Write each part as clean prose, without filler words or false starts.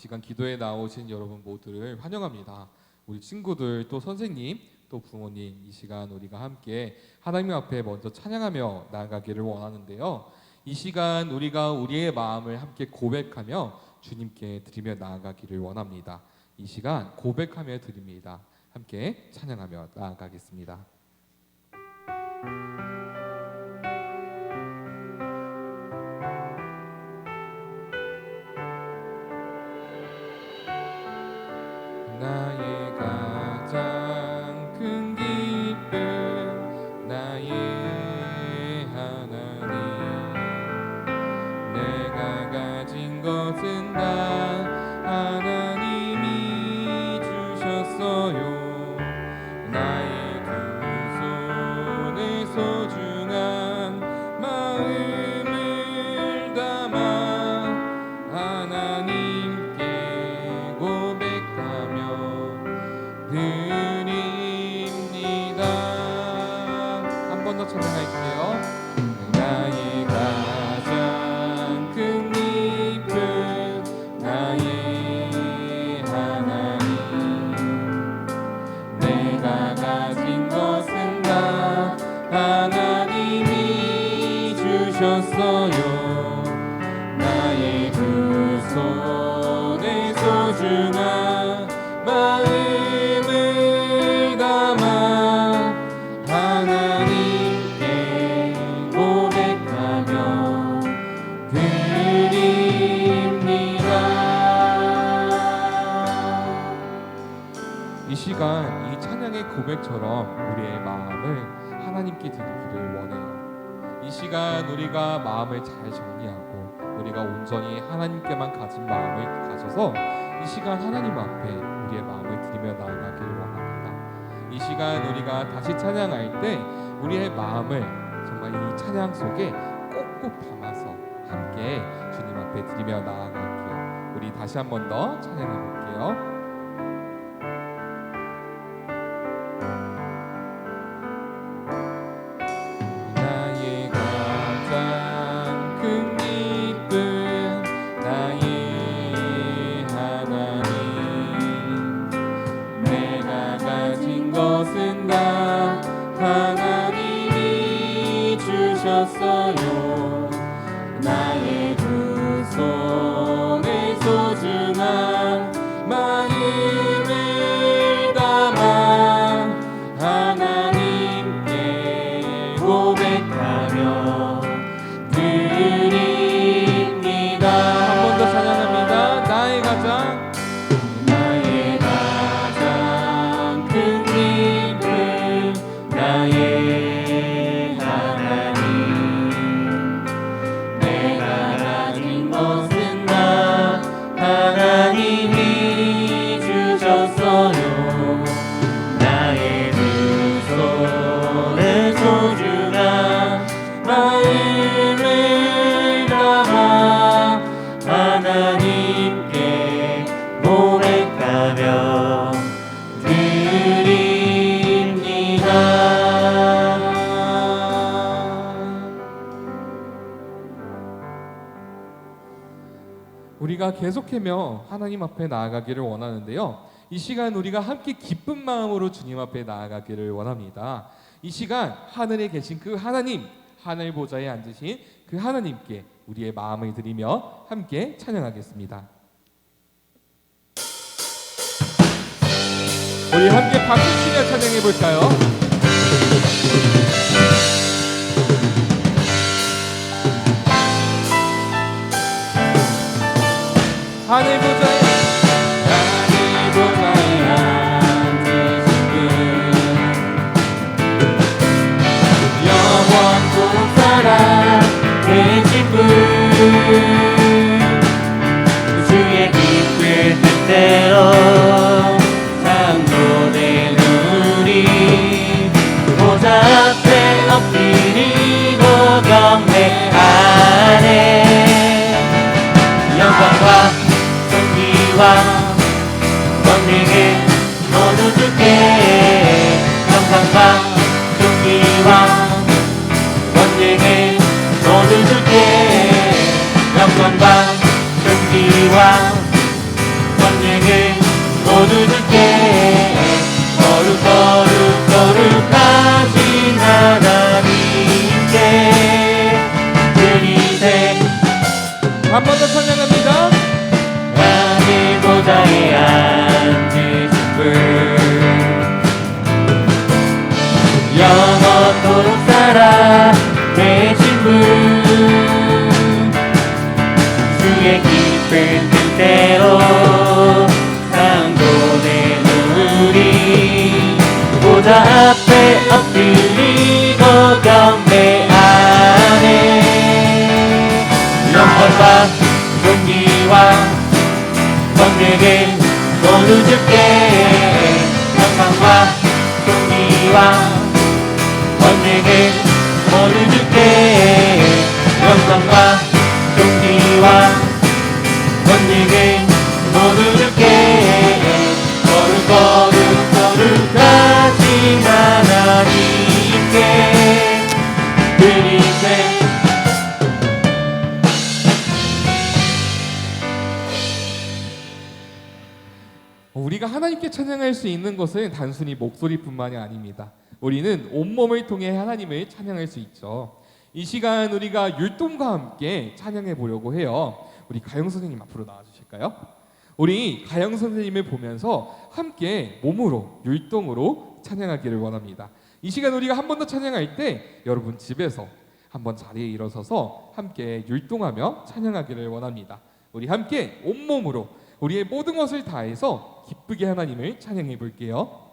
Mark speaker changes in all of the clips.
Speaker 1: 시간 기도에 나오신 여러분 모두를 환영합니다. 우리 친구들 또 선생님 또 부모님 이 시간 우리가 함께 하나님 앞에 먼저 찬양하며 나아가기를 원하는데요. 이 시간 우리가 우리의 마음을 함께 고백하며 주님께 드리며 나아가기를 원합니다. 이 시간 고백하며 드립니다. 함께 찬양하며 나아가겠습니다. 나의 가장 큰 기쁨 나의 하나님 내가 가진 것은 다 하나님이 주셨어요. 나의 두 손에 소중한 마음을 담아 하나님께 고백하며 드립니다. 한 번 더 찬양할게요. 나의 가장 큰 기쁨 나의 하나님 내가 가진 것은 다 하나님이 주셨어요. 나의 두 손에 소중한 마음을 담아 하나님께 고백하며 드립니다. 이 시간 이 찬양의 고백처럼 우리의 마음을 하나님께 드리기를 원해요. 이 시간 우리가 마음을 잘 정리하고 우리가 온전히 하나님께만 가진 마음을 가져서 이 시간 하나님 앞에 우리의 마음을 드리며 나아가기를 원합니다. 이 시간 우리가 다시 찬양할 때 우리의 마음을 정말 이 찬양 속에 꼭꼭 담아서 함께 주님 앞에 드리며 나아갈게요. 우리 다시 한 번 더 찬양해 볼게요. 나의 가장 큰 기쁨 나의 하나님 내가 가진 것은 다 하나님이 주셨어요. 나의 두 손에 소중한 마음을 담아 하나님께 고백하며 드립니다. 한 번 더 찬양합니다. 나의 가장 큰 기쁨 나의 하나님 내가 가진 것은 다 하나님이 주셨어요. 나의 두 손에 소중한 마음을 담아 하나님께 고백하며 드립니다. 우리가 계속하며 하나님 앞에 나아가기를 원하는데요. 이 시간 우리가 함께 기쁜 마음으로 주님 앞에 나아가기를 원합니다. 이 시간 하늘에 계신 그 하나님, 하늘 보좌에 앉으신 그 하나님께 우리의 마음을 드리며 함께 찬양하겠습니다. 우리 함께 박수 치며 찬양해 볼까요? 하늘 보좌에 앉으신 분 영원토록 살아계신 분
Speaker 2: 주의 기쁜 뜻대로 창조된 우리 보좌 앞에 엎드리고 경배하네. 영광과 존귀와 권능을 모두 주께 영광과 존귀와 권능을 모두 주께 영광과 존귀와 모두 주께 영광과 존귀와 권능을 모두 주께 영광과 존귀와 권능을 모두 주께 거룩하신 하나님께 드리세.
Speaker 1: 우리가 하나님께 찬양할 수 있는 것은 단순히 목소리뿐만이 아닙니다. 우리는 온몸을 통해 하나님을 찬양할 수 있죠. 이 시간 우리가 율동과 함께 찬양해 보려고 해요. 우리 가영 선생님 앞으로 나와 주실까요? 우리 가영 선생님을 보면서 함께 몸으로 율동으로 찬양하기를 원합니다. 이 시간 우리가 한 번 더 찬양할 때 여러분 집에서 한번 자리에 일어서서 함께 율동하며 찬양하기를 원합니다. 우리 함께 온몸으로 우리의 모든 것을 다해서 기쁘게 하나님을 찬양해 볼게요.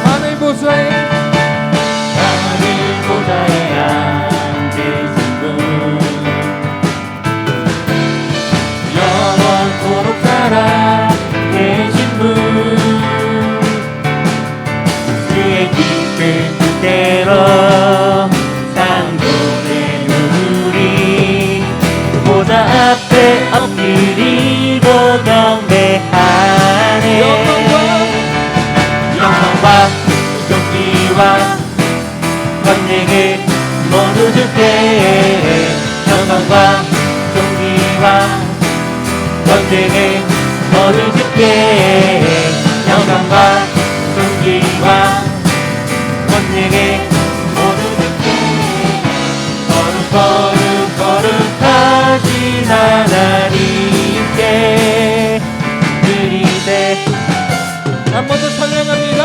Speaker 1: 하늘 보좌에
Speaker 2: 앉으신 분 영원토록 살아계신 분 그의 깊은 뜻대로 상도된 우리 보좌 앞에 엎드리고 경배하네. 영광과 존귀와 권능을 모두 주께 영광과 존귀와 권능을 모두 주께 영광과 존귀와 권능을 모두 주께 거룩하신 하나님께 드리세.
Speaker 1: 한 번 더 찬양합니다.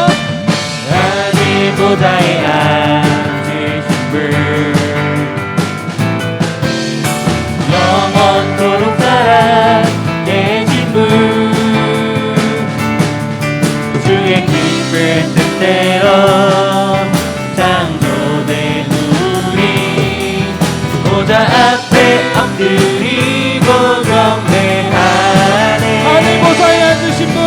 Speaker 2: 하늘 보좌에 앉으신 분 영원토록 살아계신 분 주의 깊은 뜻대로 창조된 우리 보좌 앞에 엎드리고 경배하네.
Speaker 1: 하늘 보좌에 앉으신 분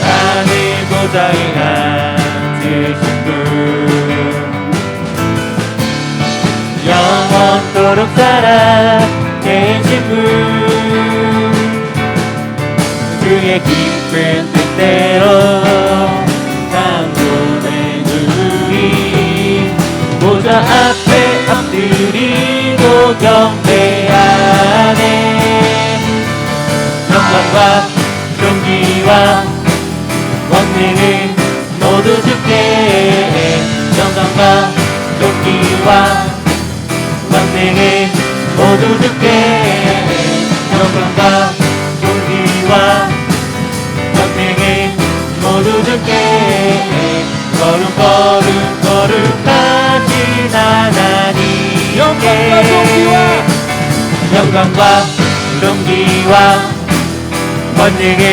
Speaker 2: 하늘 보좌에 앉으신 분 영원토록 살아계신 분 주의 깊은 뜻대로 창조된 우리 보좌 앞에 엎드리고 경배하네. 영광과 존귀와 권능을 모두 주께 영광과 존귀와 권능을 모두 주께 영광과 존귀와 권능을 모두 주께 거룩하신 하나님께 영광과 존귀와 권능을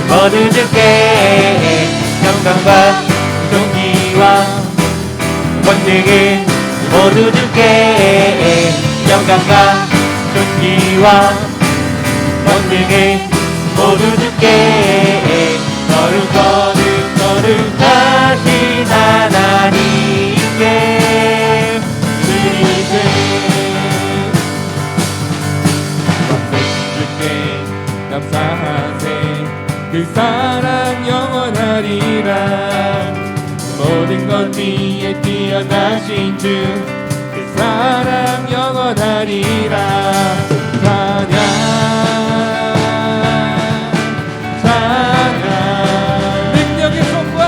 Speaker 2: 모두 주께 영광과 존귀와 권능을 모두 주께 영광과 존귀와 권능을 모두 주께 거룩하신 하나님께 드리세.
Speaker 1: 주께 감사하세. 그 사랑 영원하리라. 모든 것 위에 뛰어나신 주 그 사랑 영원하리라. 찬양 찬양 능력의 손과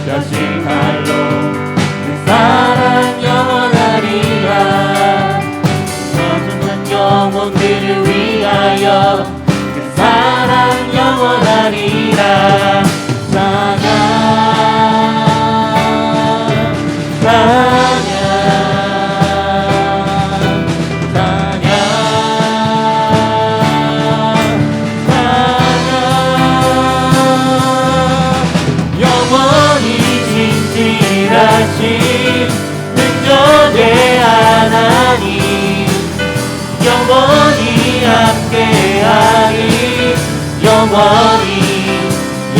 Speaker 2: 펴신 칼로 그 사랑 영원하리라. 소중한 영혼들을 위하여 그 사랑 영원하리라. 찬양 찬양 찬양 찬양 영원히 영원히 함께하리 영원히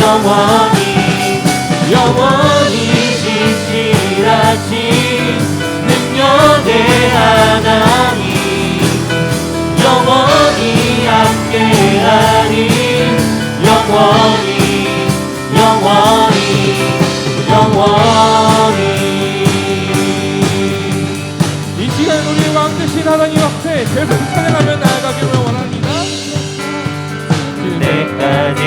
Speaker 2: 영원히 영원히 진실하신 능력의 하나님 영원히 함께하리 영원히 영원히 영원히
Speaker 1: 이 시간 우리의 왕 되신 하나님 앞에 계속 찬양하며 나아가기를 원합니다.
Speaker 2: 그때까지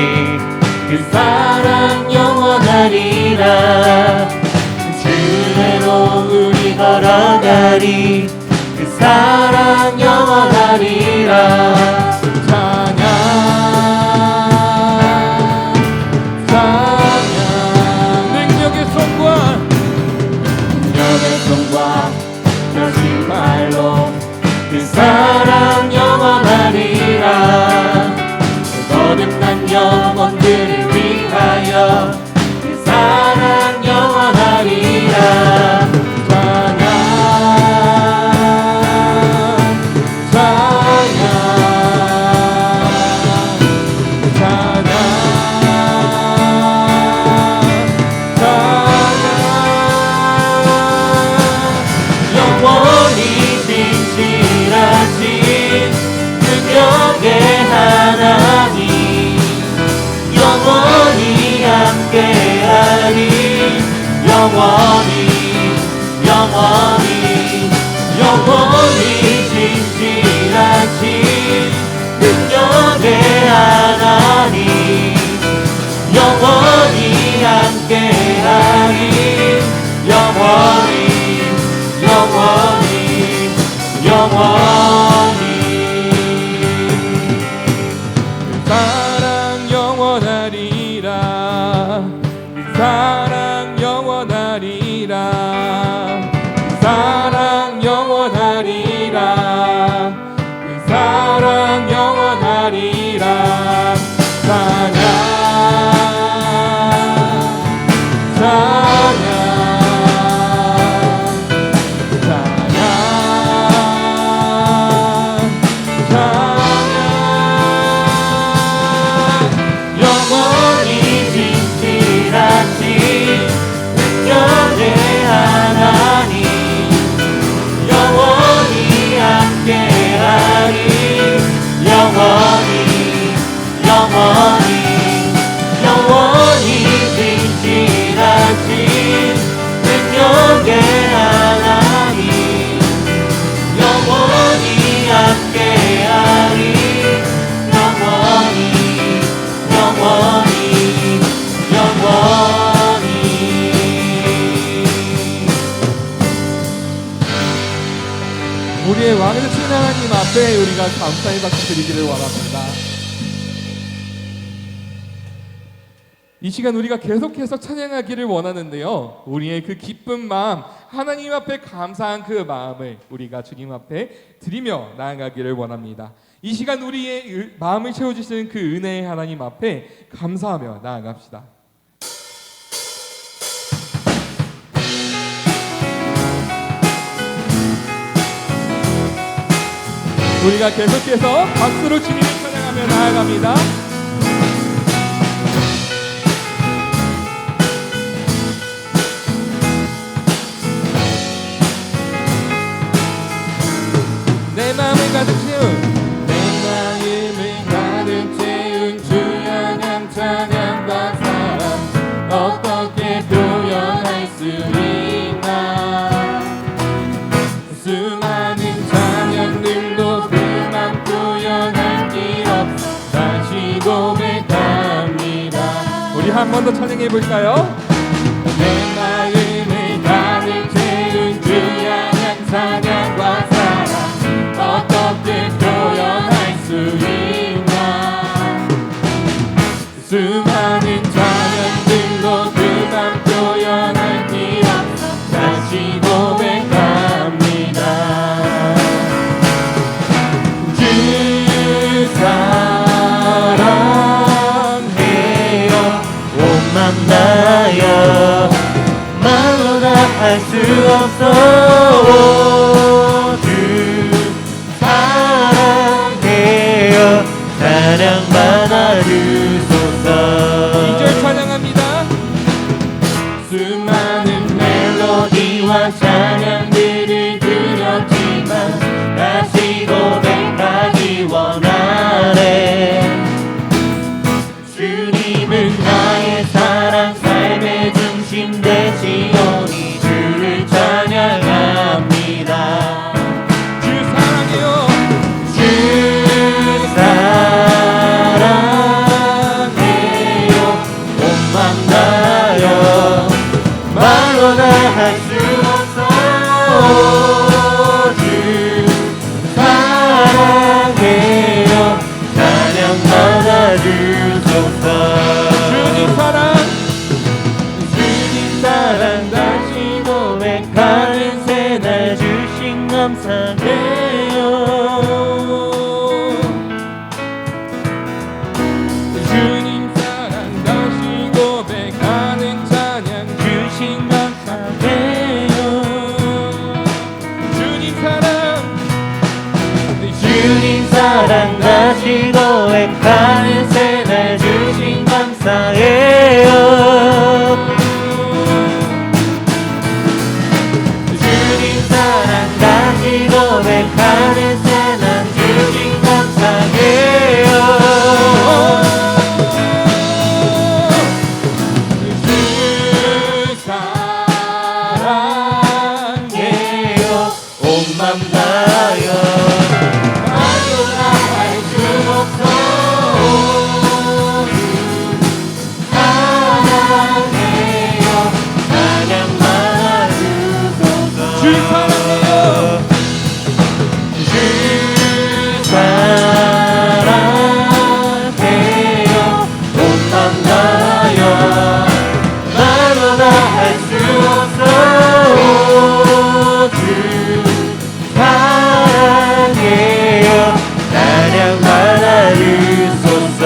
Speaker 2: 그 사랑 영원하리라 주대로 우리 걸어가리 그 사랑 영원하리라
Speaker 1: 찬양 능력의 손과
Speaker 2: 능력의 손과 펴진 발로 그 사랑 영원하리라 거듭난 영혼들을 위하여 그 사랑 영원하리라
Speaker 1: 찬양
Speaker 2: 영원히 진실하신 능력의 하나님 영원히 함께하리 영원히 영원히 영원히 진실하신 능력의 하나님 영원히 함께하리 영원히 영원히 영원히
Speaker 1: 사랑 영원하리라 사랑 영원하리라 사랑 영원하리라 사랑 영원하리라 찬양 찬양
Speaker 2: 영원히 진실하신 능력의 하나님 영원히 함께하리 영원히 영원히 영원히 진실하신 능력의 하나님 영원히 함께하리 영원히 영원히 영원히
Speaker 1: 우리의 왕을 되신 하나님 앞에 우리가 감사의 박수 드리기를 원합니다. 이 시간 우리가 계속해서 찬양하기를 원하는데요. 우리의 그 기쁜 마음, 하나님 앞에 감사한 그 마음을 우리가 주님 앞에 드리며 나아가기를 원합니다. 이 시간 우리의 마음을 채워주시는 그 은혜의 하나님 앞에 감사하며 나아갑시다. 우리가 계속해서 박수로 주님을 찬양하며 나아갑니다. 내 마음을 가득 채운 주여 향 찬양과 사랑 어떻게 표현할 수 있나 수많은 찬양들도 그만 표현할 길 없어 다시 고백합니다. 우리 한 번 더 찬양해 볼까요? 내 마음을 가득 채운 주여 향 찬양과 사랑 어떻게 표현할 수 있나 수많은 찬양들로 그만 표현할 길 없어 다시 고백합니다. 주 사랑해요
Speaker 2: 온 맘 다여 찬양들을 드렸지만 다시 고백하기 원하네. 주님은 나의 사랑 삶의 중심 되시오니 주를 찬양합니다.
Speaker 1: 주 사랑해요.
Speaker 2: 주 사랑해요. 몸만 다하여 말로 다 할 수 없어. 주 사랑해요. 찬양 받아주소서.
Speaker 1: 주님 사랑,
Speaker 2: 주님 사랑 다시 고백하는 새날 주신 감사해요.
Speaker 1: 주님 사랑 다시 고백하는 찬양
Speaker 2: 주신 감사해요.
Speaker 1: 주님 사랑,
Speaker 2: 주님 사랑 다시 고백하는 새날 주신 감사해요. 주님 사랑 다시 고백하는 새날 주신 감사해요.
Speaker 1: 주 사랑해요.
Speaker 2: 온맘 다하여 말로 다 할 수 없어. 사랑해요. 찬양만 주소서.
Speaker 1: 주 사랑해요.
Speaker 2: 주 사랑해요. 온맘 다하여 말로 다 할 수 없어. 주 사랑해요. 찬양 받아주소서.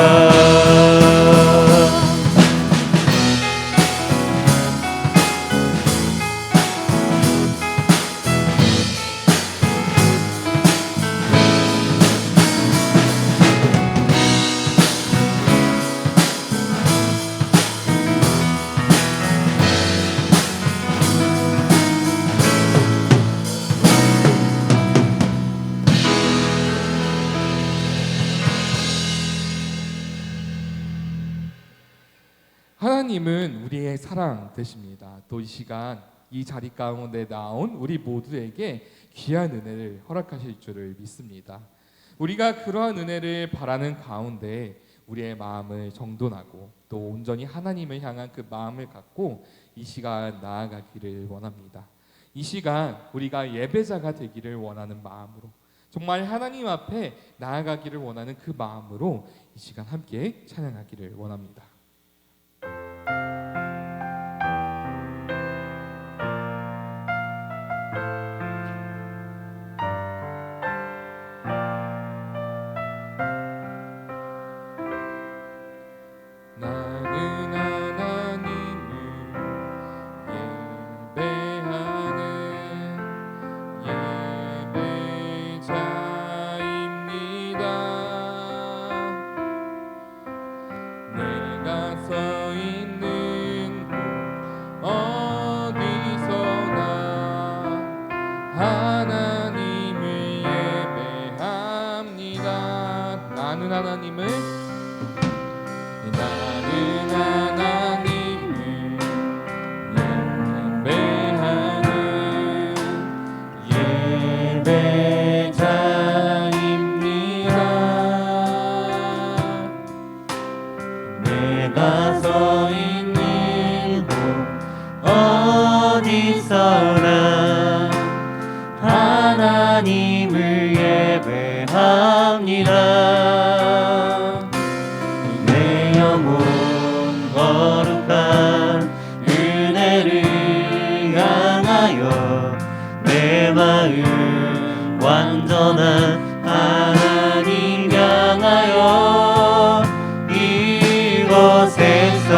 Speaker 1: 하나님은 우리의 사랑 되십니다. 또 이 시간 이 자리 가운데 나온 우리 모두에게 귀한 은혜를 허락하실 줄을 믿습니다. 우리가 그러한 은혜를 바라는 가운데 우리의 마음을 정돈하고 또 온전히 하나님을 향한 그 마음을 갖고 이 시간 나아가기를 원합니다. 이 시간 우리가 예배자가 되기를 원하는 마음으로, 정말 하나님 앞에 나아가기를 원하는 그 마음으로 이 시간 함께 찬양하기를 원합니다. 나는 하나님을 예배하는 예배자입니다. 내가 서 있는 곳 어디서나 하나님을 예배합니다. 나는 하나님을 예배하는 예배자입니다.
Speaker 2: 내가 서 있는 곳 어디서나 하나님을 예배합니다. 내 영혼 거룩한 은혜를 향하여 내 마음 완전한 하나님 향하여 이곳에서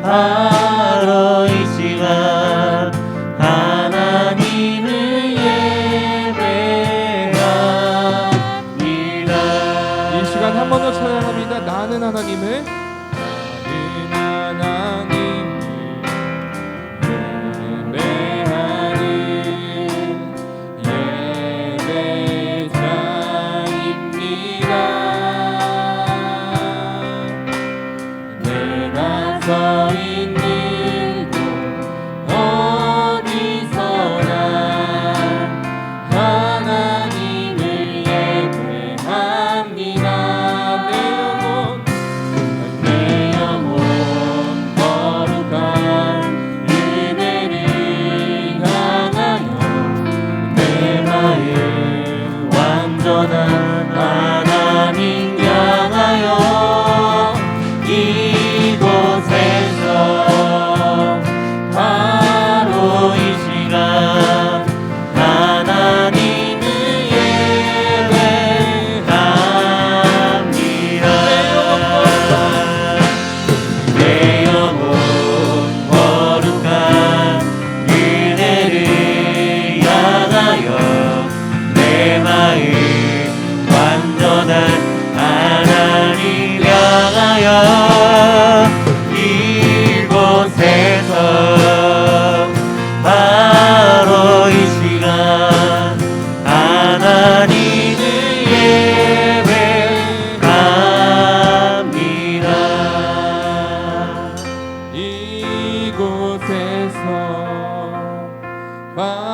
Speaker 2: 바로 이 시간 하나님을 예배합니다.
Speaker 1: 이 시간 한 번 더 찬양합니다. 나는 하나님을 예배하는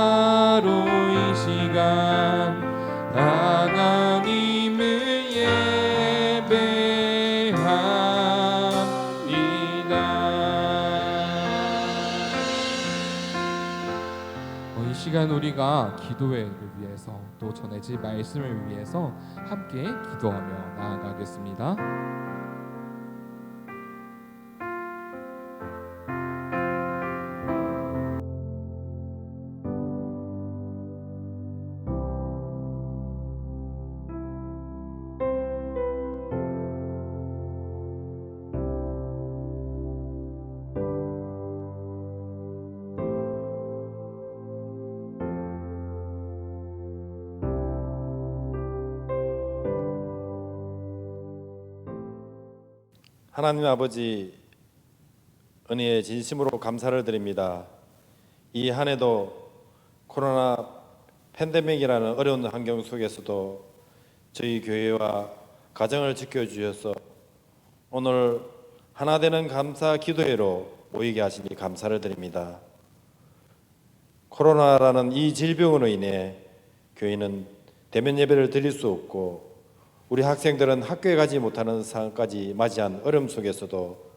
Speaker 1: 바로 이 시간 하나님을 예배합니다. 이 시간 우리가 기도회를 위해서 또 전해질 말씀을 위해서 함께 기도하며 나아가겠습니다.
Speaker 3: 하나님 아버지, 은혜에 진심으로 감사를 드립니다. 이 한 해도 코로나 팬데믹이라는 어려운 환경 속에서도 저희 교회와 가정을 지켜주셔서 오늘 하나 되는 감사 기도회로 모이게 하시니 감사를 드립니다. 코로나라는 이 질병으로 인해 교회는 대면 예배를 드릴 수 없고 우리 학생들은 학교에 가지 못하는 상황까지 맞이한 어려움 속에서도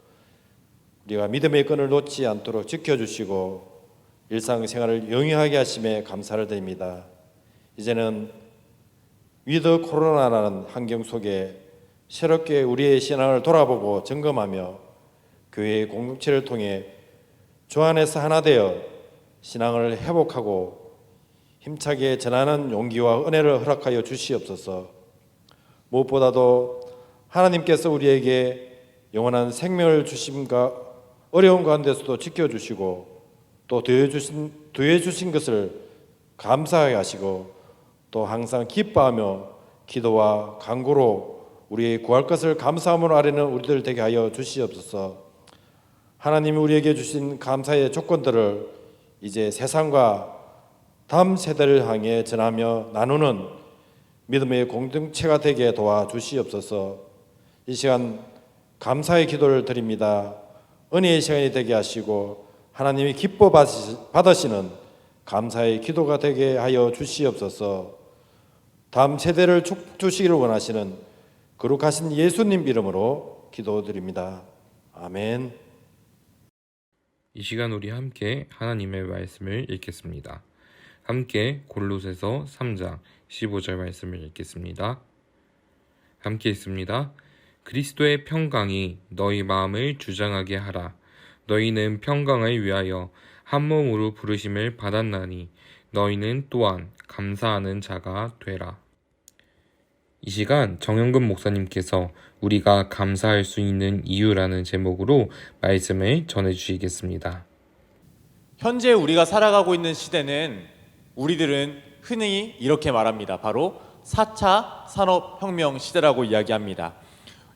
Speaker 3: 우리가 믿음의 끈을 놓지 않도록 지켜주시고 일상생활을 영위하게 하심에 감사를 드립니다. 이제는 위드 코로나라는 환경 속에 새롭게 우리의 신앙을 돌아보고 점검하며 교회의 공동체를 통해 주 안에서 하나 되어 신앙을 회복하고 힘차게 전하는 용기와 은혜를 허락하여 주시옵소서. 무엇보다도 하나님께서 우리에게 영원한 생명을 주심과 어려운 가운데서도 지켜주시고 또 더해주신 것을 감사하게 하시고 또 항상 기뻐하며 기도와 간구로 우리의 구할 것을 감사함으로 아뢰는 우리들 되게 하여 주시옵소서. 하나님이 우리에게 주신 감사의 조건들을 이제 세상과 다음 세대를 향해 전하며 나누는 믿음의 공동체가 되게 도와주시옵소서. 이 시간 감사의 기도를 드립니다. 은혜의 시간이 되게 하시고 하나님이 기뻐 받으시는 감사의 기도가 되게 하여 주시옵소서. 다음 세대를 주시기를 원하시는 거룩하신 예수님 이름으로 기도드립니다. 아멘.
Speaker 1: 이 시간 우리 함께 하나님의 말씀을 읽겠습니다. 함께 골로새서 3장 15절 말씀을 읽겠습니다. 함께 읽습니다. 그리스도의 평강이 너희 마음을 주장하게 하라. 너희는 평강을 위하여 한 몸으로 부르심을 받았나니 너희는 또한 감사하는 자가 되라. 이 시간 정영근 목사님께서 우리가 감사할 수 있는 이유라는 제목으로 말씀을 전해주시겠습니다.
Speaker 4: 현재 우리가 살아가고 있는 시대는 우리들은 흔히 이렇게 말합니다. 바로 4차 산업혁명 시대라고 이야기합니다.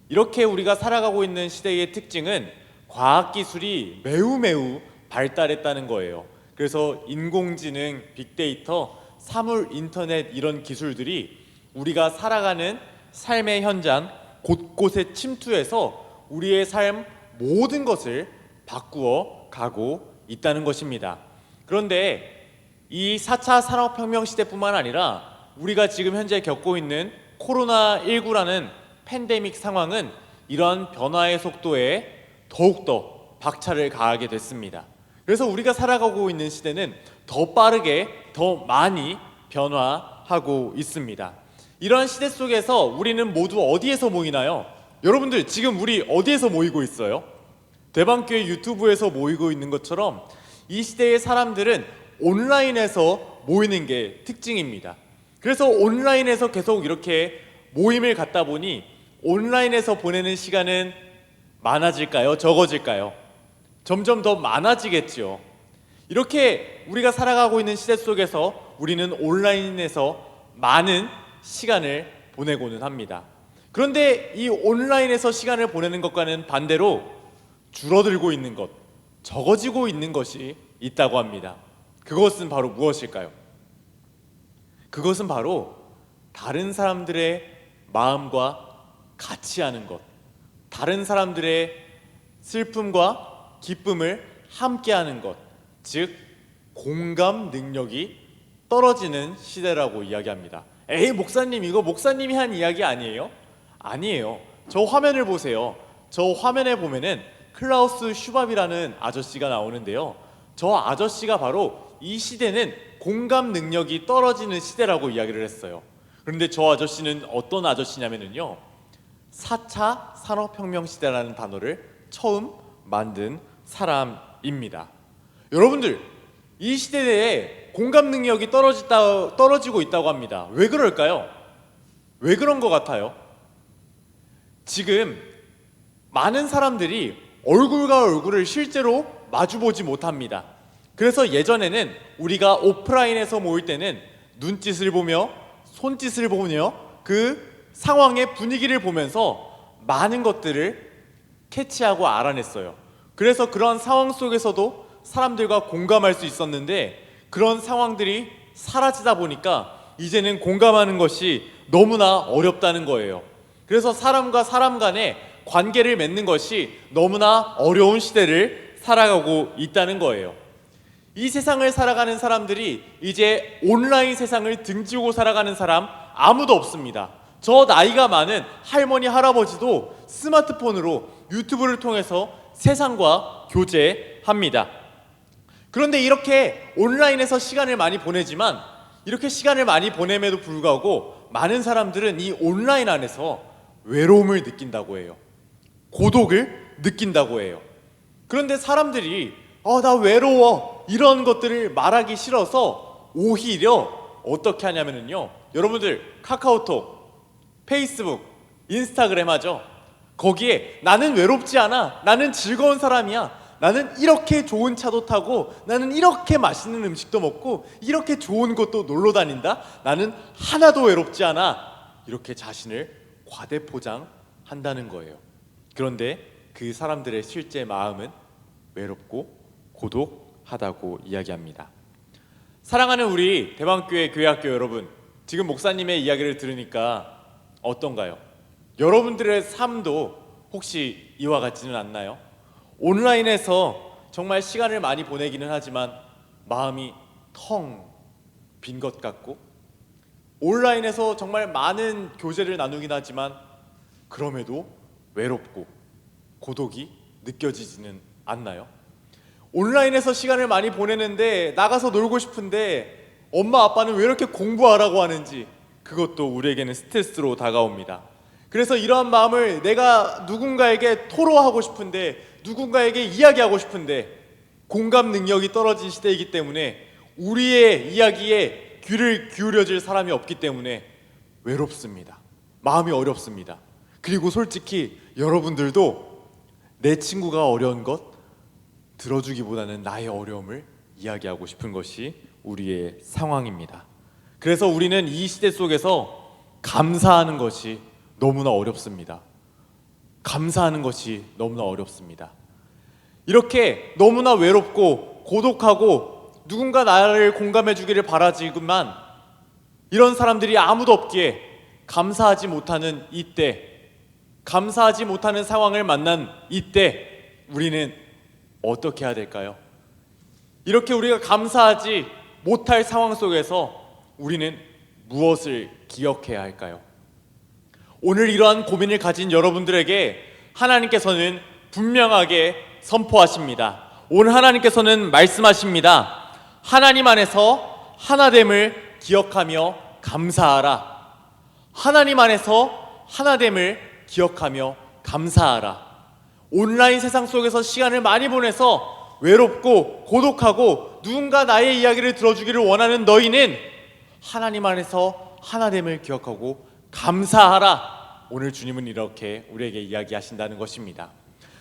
Speaker 4: 이렇게 우리가 살아가고 있는 시대의 특징은 과학기술이 매우 발달했다는 거예요. 그래서 인공지능, 빅데이터, 사물 인터넷 이런 기술들이 우리가 살아가는 삶의 현장 곳곳에 침투해서 우리의 삶 모든 것을 바꾸어 가고 있다는 것입니다. 그런데 이 4차 산업혁명 시대뿐만 아니라 우리가 지금 현재 겪고 있는 코로나19라는 팬데믹 상황은 이러한 변화의 속도에 더욱더 박차를 가하게 됐습니다. 그래서 우리가 살아가고 있는 시대는 더 빠르게 더 많이 변화하고 있습니다. 이러한 시대 속에서 우리는 모두 어디에서 모이나요? 여러분들 지금 우리 어디에서 모이고 있어요? 대방교회 유튜브에서 모이고 있는 것처럼 이 시대의 사람들은 온라인에서 모이는 게 특징입니다. 그래서 온라인에서 계속 이렇게 모임을 갖다 보니 온라인에서 보내는 시간은 많아질까요? 적어질까요? 점점 더 많아지겠죠. 이렇게 우리가 살아가고 있는 시대 속에서 우리는 온라인에서 많은 시간을 보내고는 합니다. 그런데 이 온라인에서 시간을 보내는 것과는 반대로 줄어들고 있는 것, 적어지고 있는 것이 있다고 합니다. 그것은 바로 무엇일까요? 그것은 바로 다른 사람들의 마음과 같이 하는 것, 다른 사람들의 슬픔과 기쁨을 함께 하는 것, 즉 공감 능력이 떨어지는 시대라고 이야기합니다. 에이, 목사님, 이거 목사님이 한 이야기 아니에요? 아니에요. 저 화면을 보세요. 저 화면에 보면은 클라우스 슈밥이라는 아저씨가 나오는데요. 저 아저씨가 바로 이 시대는 공감 능력이 떨어지는 시대라고 이야기를 했어요. 그런데 저 아저씨는 어떤 아저씨냐면요, 4차 산업혁명 시대라는 단어를 처음 만든 사람입니다. 여러분들, 이 시대에 공감 능력이 떨어지고 있다고 합니다. 왜 그럴까요? 왜 그런 것 같아요? 지금 많은 사람들이 얼굴과 얼굴을 실제로 마주보지 못합니다. 그래서 예전에는 우리가 오프라인에서 모일 때는 눈짓을 보며 손짓을 보며 그 상황의 분위기를 보면서 많은 것들을 캐치하고 알아냈어요. 그래서 그런 상황 속에서도 사람들과 공감할 수 있었는데, 그런 상황들이 사라지다 보니까 이제는 공감하는 것이 너무나 어렵다는 거예요. 그래서 사람과 사람 간의 관계를 맺는 것이 너무나 어려운 시대를 살아가고 있다는 거예요. 이 세상을 살아가는 사람들이 이제 온라인 세상을 등지고 살아가는 사람 아무도 없습니다. 저 나이가 많은 할머니, 할아버지도 스마트폰으로 유튜브를 통해서 세상과 교제합니다. 그런데 이렇게 온라인에서 시간을 많이 보내지만, 이렇게 시간을 많이 보냄에도 불구하고 많은 사람들은 이 온라인 안에서 외로움을 느낀다고 해요. 고독을 느낀다고 해요. 그런데 사람들이 나 외로워, 이런 것들을 말하기 싫어서 오히려 어떻게 하냐면요, 여러분들 카카오톡, 페이스북, 인스타그램 하죠. 거기에 나는 외롭지 않아, 나는 즐거운 사람이야, 나는 이렇게 좋은 차도 타고, 나는 이렇게 맛있는 음식도 먹고, 이렇게 좋은 곳도 놀러 다닌다, 나는 하나도 외롭지 않아, 이렇게 자신을 과대포장한다는 거예요. 그런데 그 사람들의 실제 마음은 외롭고 고독하다고 이야기합니다. 사랑하는 우리 대방교회 교회학교 여러분, 지금 목사님의 이야기를 들으니까 어떤가요? 여러분들의 삶도 혹시 이와 같지는 않나요? 온라인에서 정말 시간을 많이 보내기는 하지만 마음이 텅 빈 것 같고, 온라인에서 정말 많은 교제를 나누긴 하지만 그럼에도 외롭고 고독이 느껴지지는 않나요? 온라인에서 시간을 많이 보내는데 나가서 놀고 싶은데 엄마 아빠는 왜 이렇게 공부하라고 하는지, 그것도 우리에게는 스트레스로 다가옵니다. 그래서 이러한 마음을 내가 누군가에게 토로하고 싶은데, 누군가에게 이야기하고 싶은데 공감 능력이 떨어진 시대이기 때문에 우리의 이야기에 귀를 기울여줄 사람이 없기 때문에 외롭습니다. 마음이 어렵습니다. 그리고 솔직히 여러분들도 내 친구가 어려운 것 들어주기보다는 나의 어려움을 이야기하고 싶은 것이 우리의 상황입니다. 그래서 우리는 이 시대 속에서 감사하는 것이 너무나 어렵습니다. 감사하는 것이 너무나 어렵습니다. 이렇게 너무나 외롭고 고독하고 누군가 나를 공감해 주기를 바라지만, 이런 사람들이 아무도 없기에 감사하지 못하는 이때, 감사하지 못하는 상황을 만난 이때 우리는 어떻게 해야 될까요? 이렇게 우리가 감사하지 못할 상황 속에서 우리는 무엇을 기억해야 할까요? 오늘 이러한 고민을 가진 여러분들에게 하나님께서는 분명하게 선포하십니다. 오늘 하나님께서는 말씀하십니다. 하나님 안에서 하나됨을 기억하며 감사하라. 하나님 안에서 하나됨을 기억하며 감사하라. 온라인 세상 속에서 시간을 많이 보내서 외롭고 고독하고 누군가 나의 이야기를 들어주기를 원하는 너희는 하나님 안에서 하나됨을 기억하고 감사하라. 오늘 주님은 이렇게 우리에게 이야기하신다는 것입니다.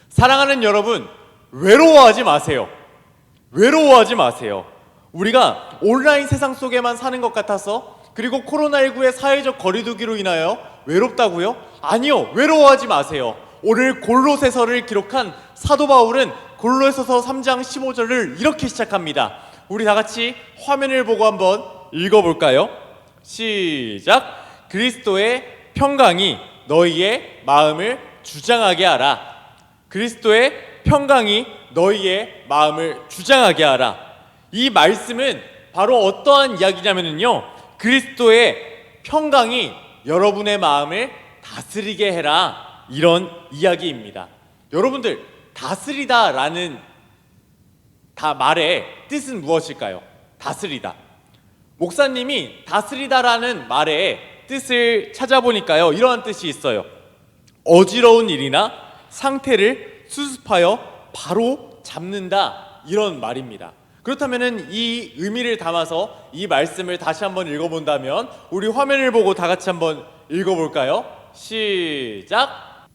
Speaker 4: 사랑하는 여러분, 외로워하지 마세요. 외로워하지 마세요. 우리가 온라인 세상 속에만 사는 것 같아서, 그리고 코로나19의 사회적 거리두기로 인하여 외롭다고요? 아니요, 외로워하지 마세요. 오늘 골로새서를 기록한 사도 바울은 골로새서 3장 15절을 이렇게 시작합니다. 우리 다 같이 화면을 보고 한번 읽어볼까요? 시작. 그리스도의 평강이 너희의 마음을 주장하게 하라. 그리스도의 평강이 너희의 마음을 주장하게 하라. 이 말씀은 바로 어떠한 이야기냐면요, 그리스도의 평강이 여러분의 마음을 다스리게 해라, 이런 이야기입니다. 여러분들, 다스리다라는 말의 뜻은 무엇일까요? 다스리다. 목사님이 다스리다라는 말의 뜻을 찾아보니까요, 이러한 뜻이 있어요. 어지러운 일이나 상태를 수습하여 바로 잡는다, 이런 말입니다. 그렇다면 이 의미를 담아서 이 말씀을 다시 한번 읽어본다면, 우리 화면을 보고 다 같이 한번 읽어볼까요? 시작!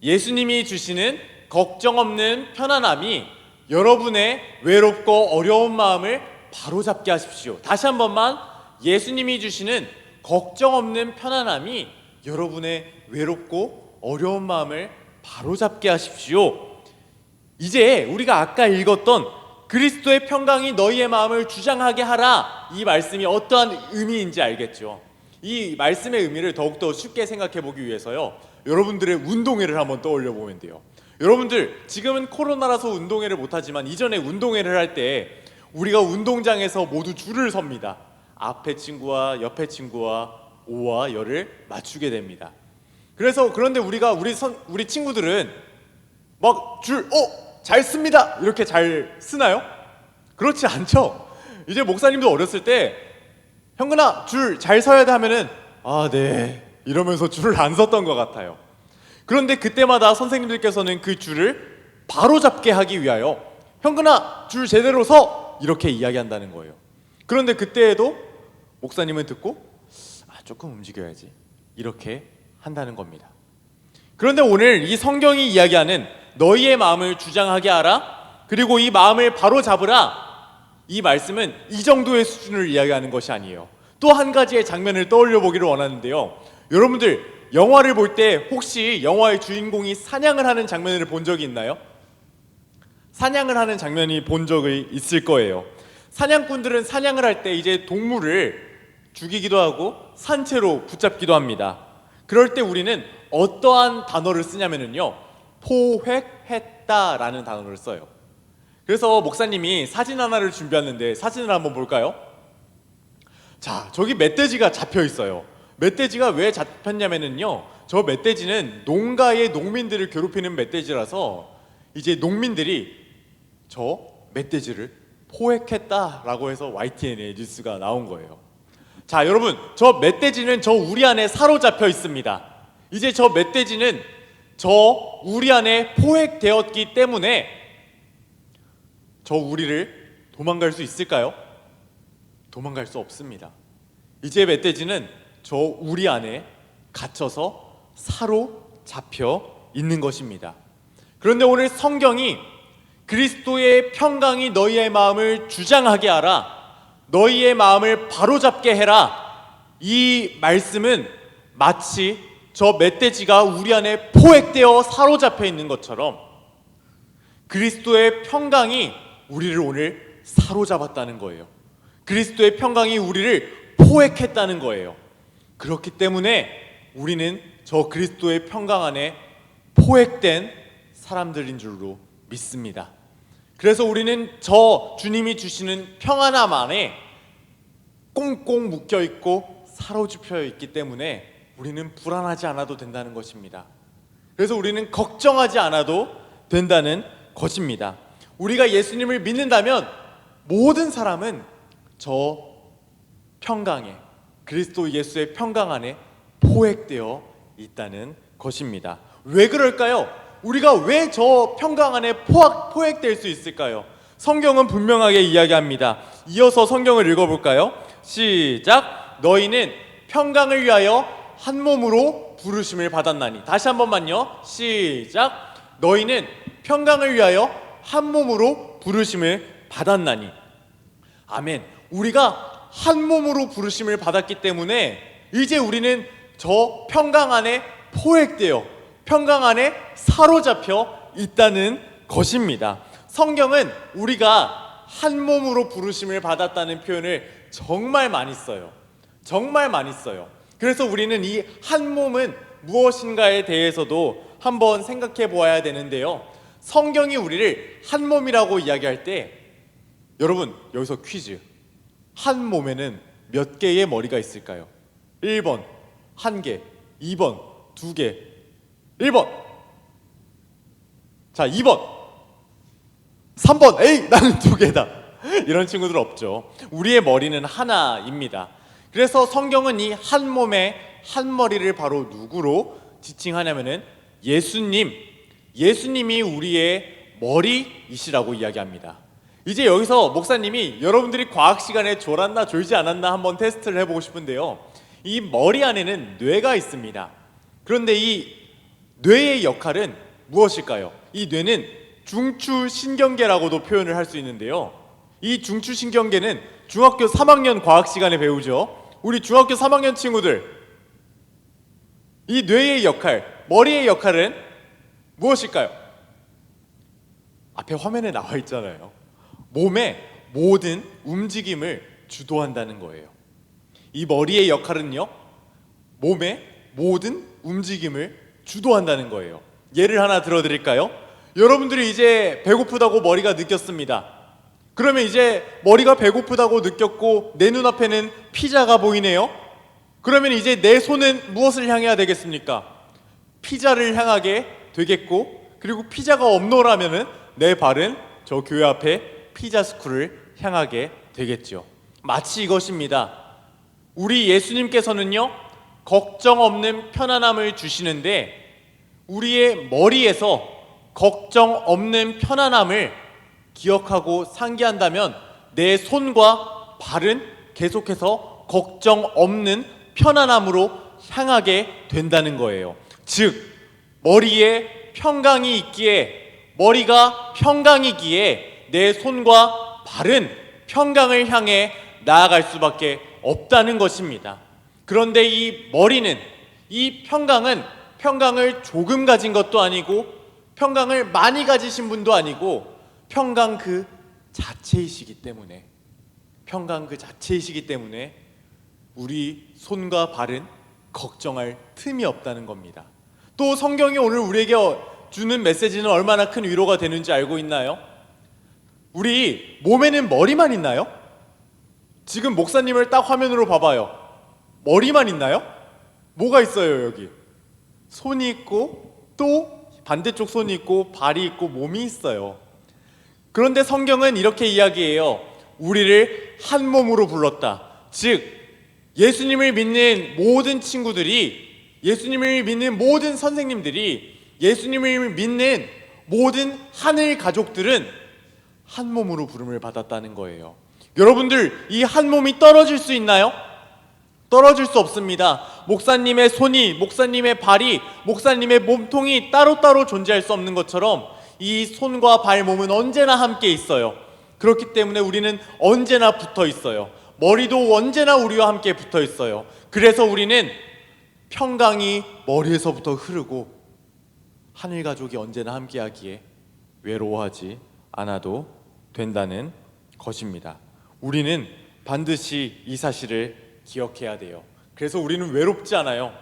Speaker 4: 예수님이 주시는 걱정 없는 편안함이 여러분의 외롭고 어려운 마음을 바로잡게 하십시오. 다시 한 번만, 예수님이 주시는 걱정 없는 편안함이 여러분의 외롭고 어려운 마음을 바로잡게 하십시오. 이제 우리가 아까 읽었던 그리스도의 평강이 너희의 마음을 주장하게 하라, 이 말씀이 어떠한 의미인지 알겠죠? 이 말씀의 의미를 더욱더 쉽게 생각해 보기 위해서요, 여러분들의 운동회를 한번 떠올려 보면 돼요. 여러분들, 지금은 코로나라서 운동회를 못하지만 이전에 운동회를 할 때 우리가 운동장에서 모두 줄을 섭니다. 앞에 친구와 옆에 친구와 오와 열을 맞추게 됩니다. 그런데 우리 친구들은 막 잘 씁니다, 이렇게 잘 쓰나요? 그렇지 않죠. 이제 목사님도 어렸을 때 형근아 줄 잘 서야 돼 하면은 네 이러면서 줄을 안 섰던 것 같아요. 그런데 그때마다 선생님들께서는 그 줄을 바로 잡게 하기 위하여 형근아 줄 제대로 서, 이렇게 이야기한다는 거예요. 그런데 그때에도 목사님은 듣고 조금 움직여야지, 이렇게 한다는 겁니다. 그런데 오늘 이 성경이 이야기하는 너희의 마음을 주장하게 하라, 그리고 이 마음을 바로 잡으라, 이 말씀은 이 정도의 수준을 이야기하는 것이 아니에요. 또 한 가지의 장면을 떠올려 보기를 원하는데요, 여러분들 영화를 볼 때 혹시 영화의 주인공이 사냥을 하는 장면을 본 적이 있나요? 사냥을 하는 장면이 본 적이 있을 거예요. 사냥꾼들은 사냥을 할 때 이제 동물을 죽이기도 하고 산채로 붙잡기도 합니다. 그럴 때 우리는 어떠한 단어를 쓰냐면요, 포획했다라는 단어를 써요. 그래서 목사님이 사진 하나를 준비했는데 사진을 한번 볼까요? 자, 저기 멧돼지가 잡혀 있어요. 멧돼지가 왜 잡혔냐면요, 저 멧돼지는 농가의 농민들을 괴롭히는 멧돼지라서 이제 농민들이 저 멧돼지를 포획했다라고 해서 YTN의 뉴스가 나온 거예요. 자, 여러분, 저 멧돼지는 저 우리 안에 사로잡혀 있습니다. 이제 저 멧돼지는 저 우리 안에 포획되었기 때문에 저 우리를 도망갈 수 있을까요? 도망갈 수 없습니다. 이제 멧돼지는 저 우리 안에 갇혀서 사로잡혀 있는 것입니다. 그런데 오늘 성경이 그리스도의 평강이 너희의 마음을 주장하게 하라, 너희의 마음을 바로잡게 해라, 이 말씀은 마치 저 멧돼지가 우리 안에 포획되어 사로잡혀 있는 것처럼 그리스도의 평강이 우리를 오늘 사로잡았다는 거예요. 그리스도의 평강이 우리를 포획했다는 거예요. 그렇기 때문에 우리는 저 그리스도의 평강 안에 포획된 사람들인 줄로 믿습니다. 그래서 우리는 저 주님이 주시는 평안함 안에 꽁꽁 묶여 있고 사로잡혀 있기 때문에 우리는 불안하지 않아도 된다는 것입니다. 그래서 우리는 걱정하지 않아도 된다는 것입니다. 우리가 예수님을 믿는다면 모든 사람은 저 평강에, 그리스도 예수의 평강 안에 포획되어 있다는 것입니다. 왜 그럴까요? 우리가 왜 저 평강 안에 포획될 수 있을까요? 성경은 분명하게 이야기합니다. 이어서 성경을 읽어볼까요? 시작! 너희는 평강을 위하여 한 몸으로 부르심을 받았나니. 다시 한 번만요. 시작! 너희는 평강을 위하여 한 몸으로 부르심을 받았나니. 아멘. 우리가 한 몸으로 부르심을 받았기 때문에 이제 우리는 저 평강 안에 포획되어 평강 안에 사로잡혀 있다는 것입니다. 성경은 우리가 한 몸으로 부르심을 받았다는 표현을 정말 많이 써요. 정말 많이 써요. 그래서 우리는 이 한 몸은 무엇인가에 대해서도 한번 생각해 보아야 되는데요, 성경이 우리를 한 몸이라고 이야기할 때 여러분, 여기서 퀴즈. 한 몸에는 몇 개의 머리가 있을까요? 1번 1개, 2번 2개, 1번. 자, 2번 3번 에이 나는 2개다. 이런 친구들 없죠. 우리의 머리는 하나입니다. 그래서 성경은 이 한 몸의 한 머리를 바로 누구로 지칭하냐면은 예수님이 우리의 머리이시라고 이야기합니다. 이제 여기서 목사님이 여러분들이 과학 시간에 졸았나 졸지 않았나 한번 테스트를 해보고 싶은데요. 이 머리 안에는 뇌가 있습니다. 그런데 이 뇌의 역할은 무엇일까요? 이 뇌는 중추신경계라고도 표현을 할 수 있는데요. 이 중추신경계는 중학교 3학년 과학 시간에 배우죠. 우리 중학교 3학년 친구들, 이 뇌의 역할, 머리의 역할은 무엇일까요? 앞에 화면에 나와 있잖아요. 몸의 모든 움직임을 주도한다는 거예요. 이 머리의 역할은요, 몸의 모든 움직임을 주도한다는 거예요. 예를 하나 들어드릴까요? 여러분들이 이제 배고프다고 머리가 느꼈습니다. 그러면 이제 머리가 배고프다고 느꼈고 내 눈앞에는 피자가 보이네요. 그러면 이제 내 손은 무엇을 향해야 되겠습니까? 피자를 향하게 되겠고, 그리고 피자가 없노라면은 내 발은 저 교회 앞에 피자 스쿨을 향하게 되겠죠. 마치 이것입니다. 우리 예수님께서는요, 걱정 없는 편안함을 주시는데 우리의 머리에서 걱정 없는 편안함을 기억하고 상기한다면 내 손과 발은 계속해서 걱정 없는 편안함으로 향하게 된다는 거예요. 즉, 머리에 평강이 있기에, 머리가 평강이기에 내 손과 발은 평강을 향해 나아갈 수밖에 없다는 것입니다. 그런데 이 머리는, 이 평강을 조금 가진 것도 아니고 평강을 많이 가지신 분도 아니고 평강 그 자체이시기 때문에 우리 손과 발은 걱정할 틈이 없다는 겁니다. 또 성경이 오늘 우리에게 주는 메시지는 얼마나 큰 위로가 되는지 알고 있나요? 우리 몸에는 머리만 있나요? 지금 목사님을 딱 화면으로 봐봐요. 머리만 있나요? 뭐가 있어요? 여기 손이 있고 또 반대쪽 손이 있고 발이 있고 몸이 있어요. 그런데 성경은 이렇게 이야기해요. 우리를 한 몸으로 불렀다. 즉, 예수님을 믿는 모든 친구들이, 예수님을 믿는 모든 선생님들이, 예수님을 믿는 모든 하늘 가족들은 한 몸으로 부름을 받았다는 거예요. 여러분들, 이 한 몸이 떨어질 수 있나요? 떨어질 수 없습니다. 목사님의 손이, 목사님의 발이, 목사님의 몸통이 따로따로 존재할 수 없는 것처럼 이 손과 발, 몸은 언제나 함께 있어요. 그렇기 때문에 우리는 언제나 붙어 있어요. 머리도 언제나 우리와 함께 붙어 있어요. 그래서 우리는 평강이 머리에서부터 흐르고 하늘 가족이 언제나 함께하기에 외로워하지 않아도 된다는 것입니다. 우리는 반드시 이 사실을 기억해야 돼요. 그래서 우리는 외롭지 않아요.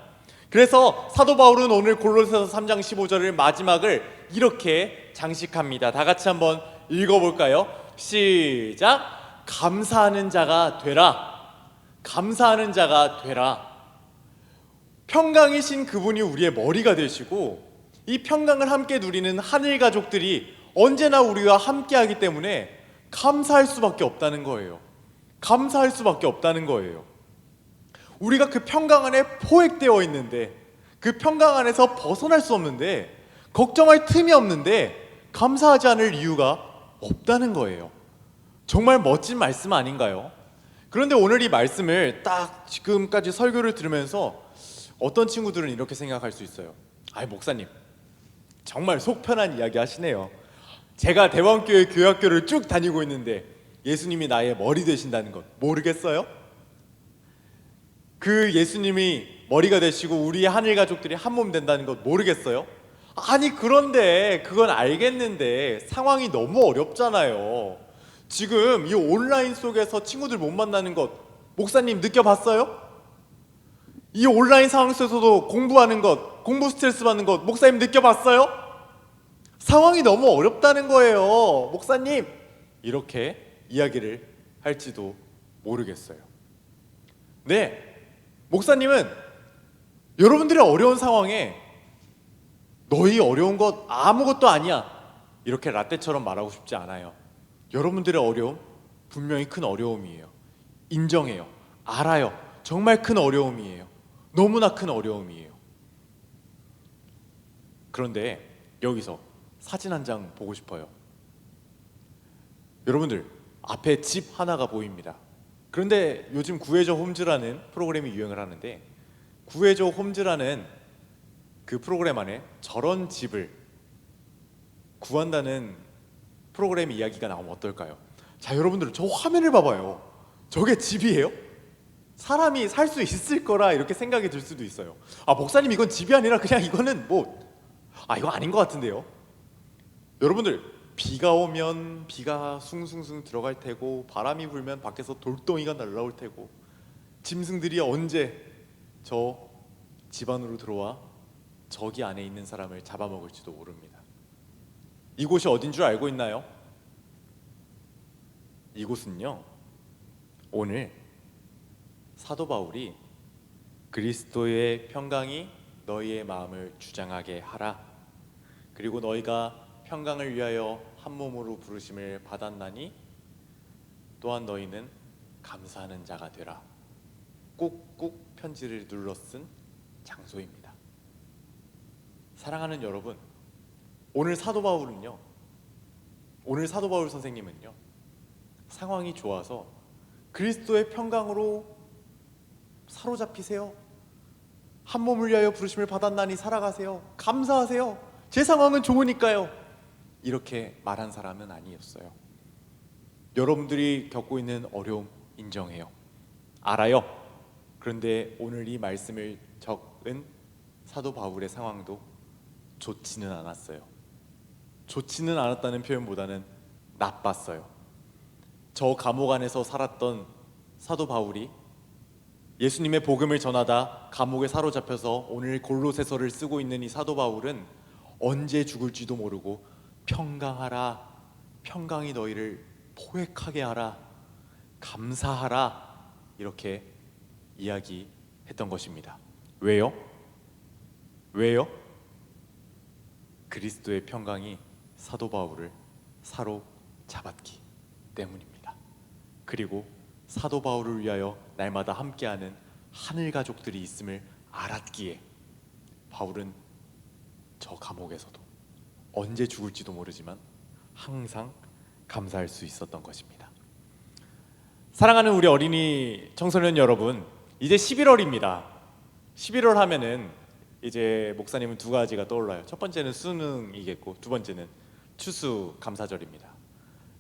Speaker 4: 그래서 사도 바울은 오늘 골로새서 3장 15절을 마지막을 이렇게 장식합니다. 다 같이 한번 읽어볼까요? 시작! 감사하는 자가 되라. 감사하는 자가 되라. 평강이신 그분이 우리의 머리가 되시고 이 평강을 함께 누리는 하늘 가족들이 언제나 우리와 함께하기 때문에 감사할 수밖에 없다는 거예요. 감사할 수밖에 없다는 거예요. 우리가 그 평강 안에 포획되어 있는데, 그 평강 안에서 벗어날 수 없는데, 걱정할 틈이 없는데 감사하지 않을 이유가 없다는 거예요. 정말 멋진 말씀 아닌가요? 그런데 오늘 이 말씀을 딱 지금까지 설교를 들으면서 어떤 친구들은 이렇게 생각할 수 있어요. 아이, 목사님 정말 속 편한 이야기 하시네요. 제가 대왕교회 교회학교를 쭉 다니고 있는데 예수님이 나의 머리 되신다는 것 모르겠어요? 그 예수님이 머리가 되시고 우리 하늘 가족들이 한 몸 된다는 것 모르겠어요? 아니, 그런데 그건 알겠는데 상황이 너무 어렵잖아요. 지금 이 온라인 속에서 친구들 못 만나는 것 목사님 느껴봤어요? 이 온라인 상황 속에서도 공부하는 것, 공부 스트레스 받는 것 목사님 느껴봤어요? 상황이 너무 어렵다는 거예요. 목사님, 이렇게 이야기를 할지도 모르겠어요. 네, 목사님은 여러분들의 어려운 상황에 너희 어려운 것 아무것도 아니야 이렇게 라떼처럼 말하고 싶지 않아요. 여러분들의 어려움 분명히 큰 어려움이에요. 인정해요. 알아요. 정말 큰 어려움이에요. 너무나 큰 어려움이에요. 그런데 여기서 사진 한 장 보고 싶어요. 여러분들 앞에 집 하나가 보입니다. 그런데 요즘 구해줘 홈즈라는 프로그램이 유행을 하는데, 구해줘 홈즈라는 그 프로그램 안에 저런 집을 구한다는 프로그램 이야기가 나오면 어떨까요? 자, 여러분들 저 화면을 봐봐요. 저게 집이에요? 사람이 살 수 있을 거라 이렇게 생각이 들 수도 있어요. 아, 목사님 이건 집이 아니라 그냥 이거는 이거 아닌 것 같은데요. 여러분들 비가 오면 비가 숭숭숭 들어갈 테고, 바람이 불면 밖에서 돌덩이가 날라올 테고, 짐승들이 언제 저 집 안으로 들어와 저기 안에 있는 사람을 잡아먹을지도 모릅니다. 이곳이 어딘 줄 알고 있나요? 이곳은요, 오늘 사도 바울이 그리스도의 평강이 너희의 마음을 주장하게 하라, 그리고 너희가 평강을 위하여 한 몸으로 부르심을 받았나니 또한 너희는 감사하는 자가 되라, 꾹꾹 편지를 눌러 쓴 장소입니다. 사랑하는 여러분, 오늘 사도 바울 선생님은요, 상황이 좋아서 그리스도의 평강으로 사로잡히세요. 한 몸을 위하여 부르심을 받았나니 살아가세요. 감사하세요. 제 상황은 좋으니까요. 이렇게 말한 사람은 아니었어요. 여러분들이 겪고 있는 어려움 인정해요. 알아요. 그런데 오늘 이 말씀을 적은 사도 바울의 상황도 좋지는 않았어요. 좋지는 않았다는 표현보다는 나빴어요. 저 감옥 안에서 살았던 사도 바울이 예수님의 복음을 전하다 감옥에 사로잡혀서 오늘 골로새서를 쓰고 있는 이 사도 바울은 언제 죽을지도 모르고 평강하라, 평강이 너희를 포획하게 하라, 감사하라, 이렇게 이야기했던 것입니다. 왜요? 그리스도의 평강이 사도 바울을 사로잡았기 때문입니다. 그리고 사도 바울을 위하여 날마다 함께하는 하늘 가족들이 있음을 알았기에 바울은 저 감옥에서도 언제 죽을지도 모르지만 항상 감사할 수 있었던 것입니다. 사랑하는 우리 어린이 청소년 여러분, 이제 11월입니다. 11월 하면은 이제 목사님은 두 가지가 떠올라요. 첫 번째는 수능이겠고, 두 번째는 추수감사절입니다.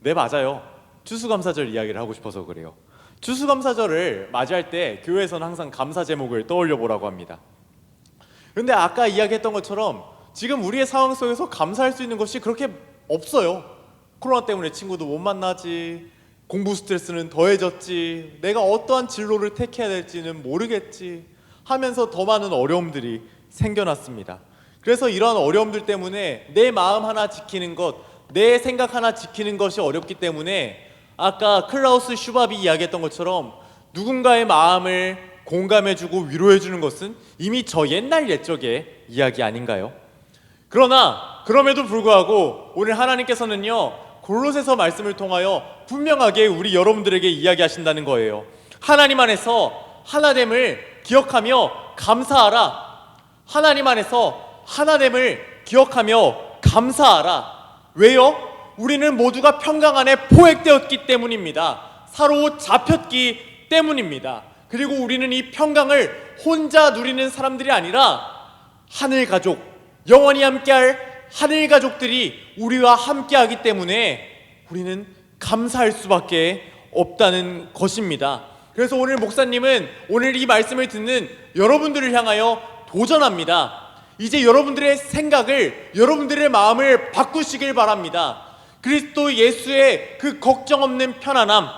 Speaker 4: 네, 맞아요. 추수감사절 이야기를 하고 싶어서 그래요. 추수감사절을 맞이할 때 교회에서는 항상 감사 제목을 떠올려 보라고 합니다. 그런데 아까 이야기했던 것처럼 지금 우리의 상황 속에서 감사할 수 있는 것이 그렇게 없어요. 코로나 때문에 친구도 못 만나지, 공부 스트레스는 더해졌지, 내가 어떠한 진로를 택해야 될지는 모르겠지 하면서 더 많은 어려움들이 생겨났습니다. 그래서 이러한 어려움들 때문에 내 마음 하나 지키는 것, 내 생각 하나 지키는 것이 어렵기 때문에 아까 클라우스 슈밥이 이야기했던 것처럼 누군가의 마음을 공감해주고 위로해주는 것은 이미 저 옛날 옛적의 이야기 아닌가요? 그럼에도 불구하고 오늘 하나님께서는요, 골로새서 말씀을 통하여 분명하게 우리 여러분들에게 이야기하신다는 거예요. 하나님 안에서 하나됨을 기억하며 감사하라. 하나님 안에서 하나됨을 기억하며 감사하라. 왜요? 우리는 모두가 평강 안에 포획되었기 때문입니다. 사로잡혔기 때문입니다. 그리고 우리는 이 평강을 혼자 누리는 사람들이 아니라 하늘 가족, 영원히 함께할 하늘 가족들이 우리와 함께하기 때문에 우리는 감사할 수밖에 없다는 것입니다. 그래서 오늘 목사님은 오늘 이 말씀을 듣는 여러분들을 향하여 도전합니다. 이제 여러분들의 생각을, 여러분들의 마음을 바꾸시길 바랍니다. 그리스도 예수의 그 걱정 없는 편안함,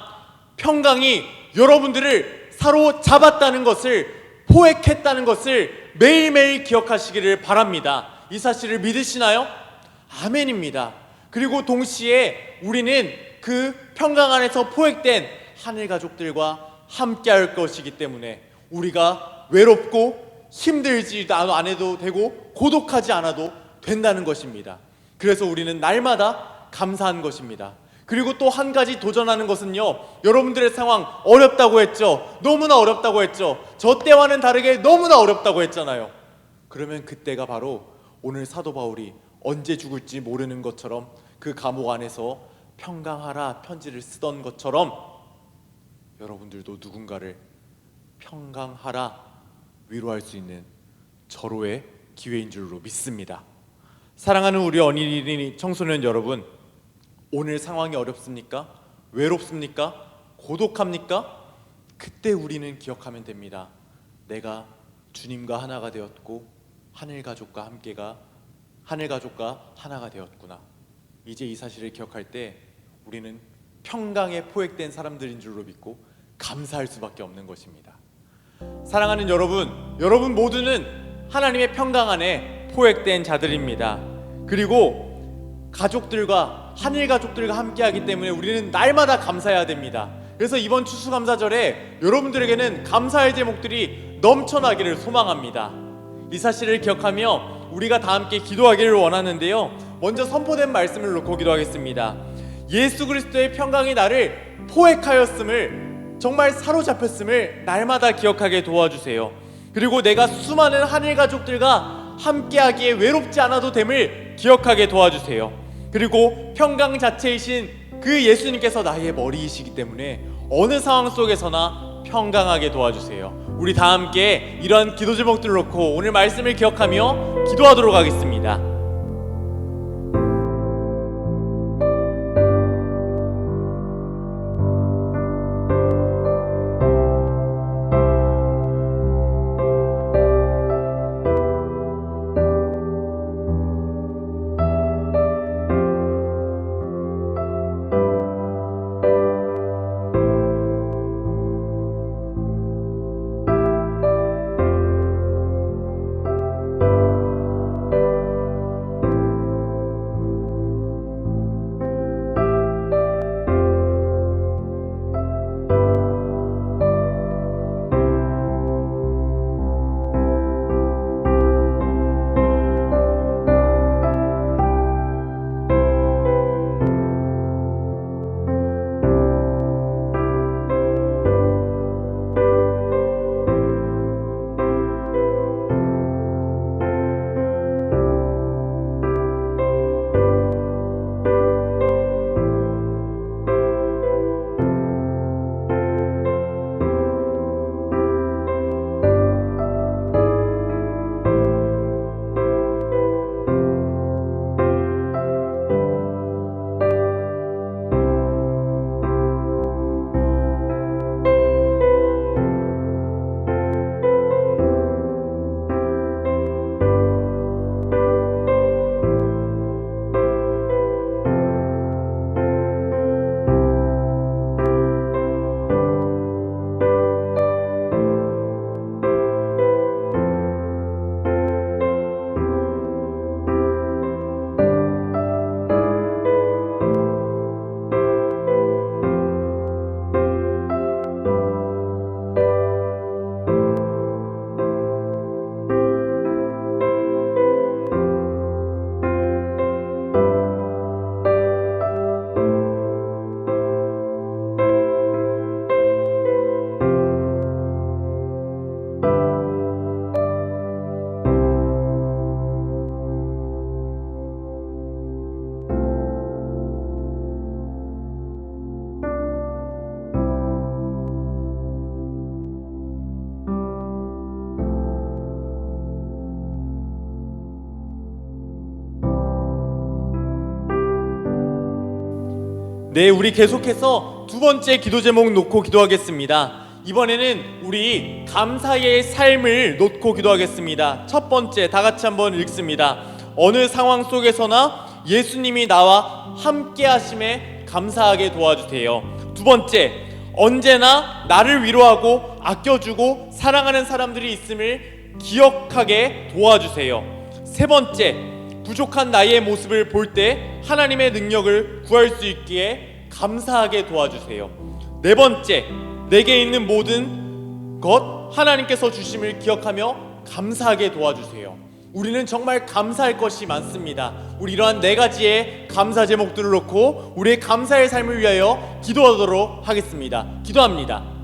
Speaker 4: 평강이 여러분들을 사로잡았다는 것을, 포획했다는 것을 매일매일 기억하시기를 바랍니다. 이 사실을 믿으시나요? 아멘입니다. 그리고 동시에 우리는 그 평강 안에서 포획된 하늘 가족들과 함께 할 것이기 때문에 우리가 외롭고 힘들지 않아도 되고 고독하지 않아도 된다는 것입니다. 그래서 우리는 날마다 감사한 것입니다. 그리고 또 한 가지 도전하는 것은요, 여러분들의 상황 어렵다고 했죠. 너무나 어렵다고 했죠. 저 때와는 다르게 너무나 어렵다고 했잖아요. 그러면 그때가 바로 오늘 사도 바울이 언제 죽을지 모르는 것처럼 그 감옥 안에서 평강하라 편지를 쓰던 것처럼 여러분들도 누군가를 평강하라 위로할 수 있는 절호의 기회인 줄로 믿습니다. 사랑하는 우리 어린이 청소년 여러분, 오늘 상황이 어렵습니까? 외롭습니까? 고독합니까? 그때 우리는 기억하면 됩니다. 내가 주님과 하나가 되었고 하늘 가족과 하나가 되었구나. 이제 이 사실을 기억할 때 우리는 평강에 포획된 사람들인 줄로 믿고 감사할 수밖에 없는 것입니다. 사랑하는 여러분 모두는 하나님의 평강 안에 포획된 자들입니다. 그리고 가족들과 하늘 가족들과 함께하기 때문에 우리는 날마다 감사해야 됩니다. 그래서 이번 추수감사절에 여러분들에게는 감사의 제목들이 넘쳐나기를 소망합니다. 이 사실을 기억하며 우리가 다 함께 기도하기를 원하는데요, 먼저 선포된 말씀을 놓고 기도하겠습니다. 예수 그리스도의 평강이 나를 포획하였음을, 정말 사로잡혔음을 날마다 기억하게 도와주세요. 그리고 내가 수많은 하늘 가족들과 함께하기에 외롭지 않아도 됨을 기억하게 도와주세요. 그리고 평강 자체이신 그 예수님께서 나의 머리이시기 때문에 어느 상황 속에서나 평강하게 도와주세요. 우리 다 함께 이런 기도 제목들을 놓고 오늘 말씀을 기억하며 기도하도록 하겠습니다. 네, 우리 계속해서 두 번째 기도 제목 놓고 기도하겠습니다. 이번에는 우리 감사의 삶을 놓고 기도하겠습니다. 첫 번째, 다 같이 한번 읽습니다. 어느 상황 속에서나 예수님이 나와 함께 하심에 감사하게 도와주세요. 두 번째, 언제나 나를 위로하고 아껴주고 사랑하는 사람들이 있음을 기억하게 도와주세요. 세 번째, 부족한 나의 모습을 볼 때 하나님의 능력을 구할 수 있기에 감사하게 도와주세요. 네 번째, 내게 있는 모든 것 하나님께서 주심을 기억하며 감사하게 도와주세요. 우리는 정말 감사할 것이 많습니다. 우리 이러한 네 가지의 감사 제목들을 놓고 우리의 감사의 삶을 위하여 기도하도록 하겠습니다. 기도합니다.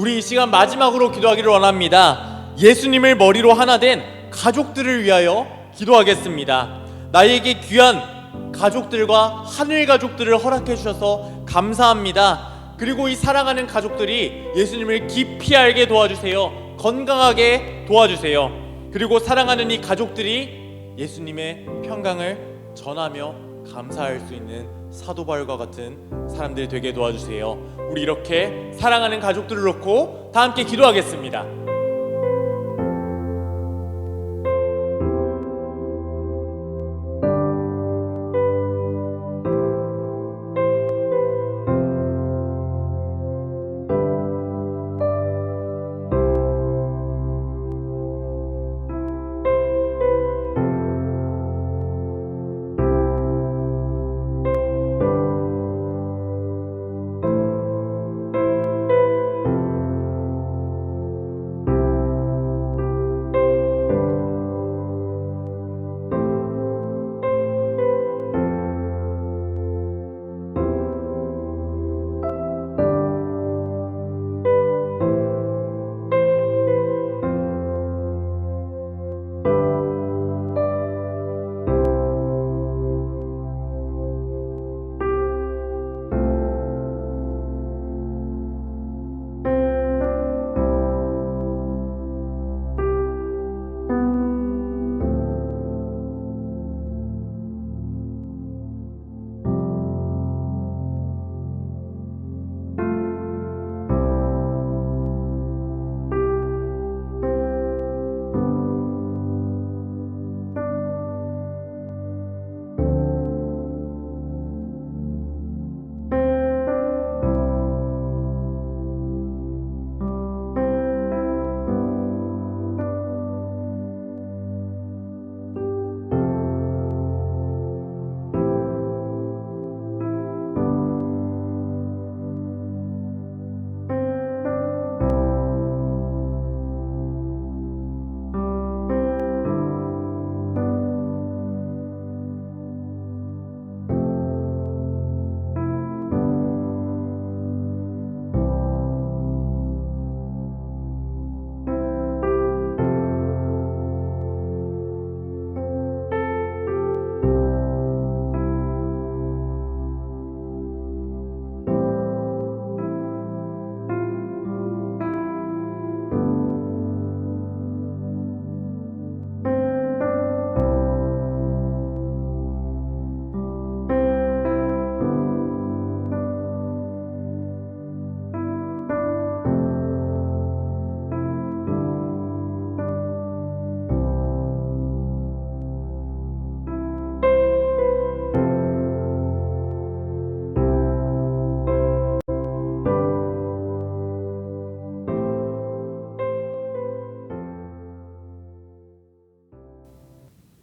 Speaker 4: 우리 이 시간 마지막으로 기도하기를 원합니다. 예수님을 머리로 하나 된 가족들을 위하여 기도하겠습니다. 나에게 귀한 가족들과 하늘 가족들을 허락해 주셔서 감사합니다. 그리고 이 사랑하는 가족들이 예수님을 깊이 알게 도와주세요. 건강하게 도와주세요. 그리고 사랑하는 이 가족들이 예수님의 평강을 전하며 감사할 수 있는 사도 바울과 같은 사람들 되게 도와주세요. 우리 이렇게 사랑하는 가족들을 놓고 다 함께 기도하겠습니다.